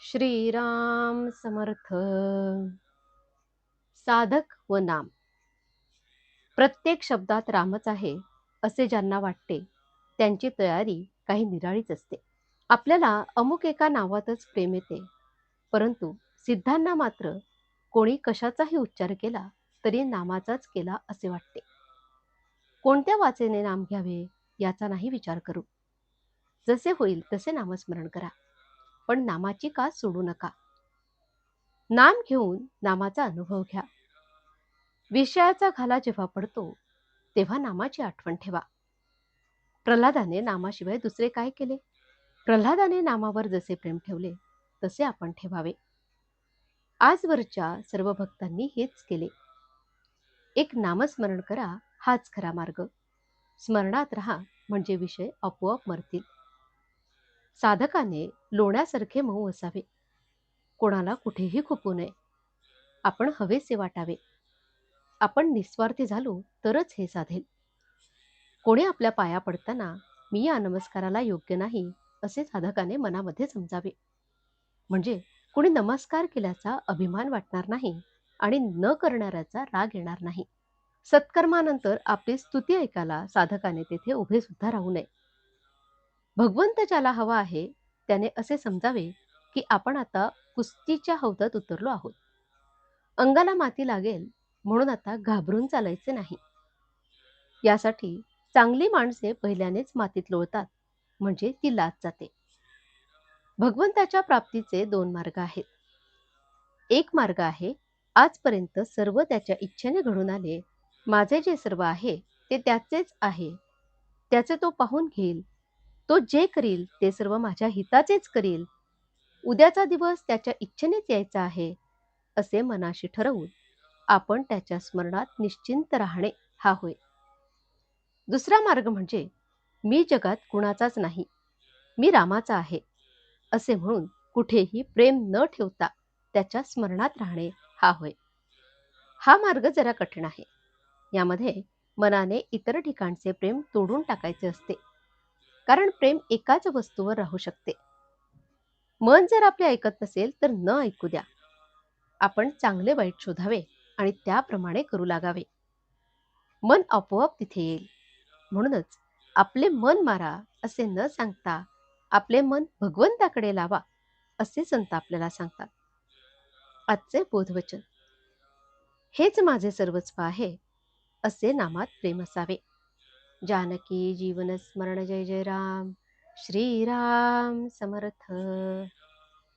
श्रीराम समर्थ. साधक व नाम. प्रत्येक शब्दात रामच आहे असे ज्यांना वाटते त्यांची तयारी काही निराळीच असते. आपल्याला अमुक एका नावातच प्रेम येते, परंतु सिद्धांना मात्र कोणी कशाचाही उच्चार केला तरी नामाचाच केला असे वाटते. कोणत्या वाचेने नाम घ्यावे याचा नाही विचार करू. जसे होईल तसे नामस्मरण करा, पण नामाची कास सोडू नका. नाम घेऊन नामाचा अनुभव घ्या. विषयाचा घाला जेव्हा पडतो तेव्हा नामाची आठवण ठेवा. प्रल्हादाने नामाशिवाय दुसरे काय केले? प्रल्हादाने नामावर जसे प्रेम ठेवले तसे आपण ठेवावे. आजवरच्या सर्व भक्तांनी हेच केले. एक नामस्मरण करा, हाच खरा मार्ग. स्मरणात राहा म्हणजे विषय आपोआप मरतील. साधकाने लोण्यासारखे मऊ असावे. कोणाला कुठेही खुपू नये. आपण हवेसे वाटावे. आपण निस्वार्थी झालो तरच हे साधेल. कोणी आपल्या पाया पडताना मी या नमस्काराला योग्य नाही असे साधकाने मनामध्ये समजावे. म्हणजे कोणी नमस्कार केल्याचा अभिमान वाटणार नाही आणि न करणाऱ्याचा राग येणार नाही. सत्कर्मानंतर आपली स्तुती ऐकायला साधकाने तेथे उभे सुद्धा राहू नये. भगवंत ज्याला हवा आहे त्याने असे समजावे की आपण आता कुस्तीच्या हौदात उतरलो आहोत. अंगाला माती लागेल म्हणून आता घाबरून चालायचे नाही. यासाठी चांगली माणसे पहिल्यानेच मातीत लोळतात, म्हणजे ती लाज जाते. भगवंताच्या प्राप्तीचे दोन मार्ग आहेत. एक मार्ग आहे, आजपर्यंत सर्व त्याच्या इच्छेने घडून आले, माझे जे सर्व आहे ते त्याचेच आहे, त्याचे तो पाहून घेईल, तो जे करील ते सर्व माझ्या हिताचेच करील, उद्याचा दिवस त्याच्या इच्छेनेच यायचा आहे असे मनाशी ठरवून आपण त्याच्या स्मरणात निश्चिंत राहणे हा होय. दुसरा मार्ग म्हणजे मी जगात कुणाचाच नाही, मी रामाचा आहे असे म्हणून कुठेही प्रेम न ठेवता त्याच्या स्मरणात राहणे हा होय. हा मार्ग जरा कठीण आहे. यामध्ये मनाने इतर ठिकाणचे प्रेम तोडून टाकायचे असते, कारण प्रेम एकाच वस्तूवर राहू शकते. मन जर आपले ऐकत नसेल तर न ऐकू द्या. आपण चांगले वाईट शोधावे आणि त्याप्रमाणे करू लागावे. मन आपोआप तिथे येईल. म्हणूनच आपले मन मारा असे न सांगता आपले मन भगवंताकडे लावा असे संत आपल्याला सांगतात. आजचे बोधवचन. हेच माझे सर्वस्व आहे असे नामात प्रेम असावे. जानकी जीवन स्मरण. जय जय राम. श्रीराम समर्थ.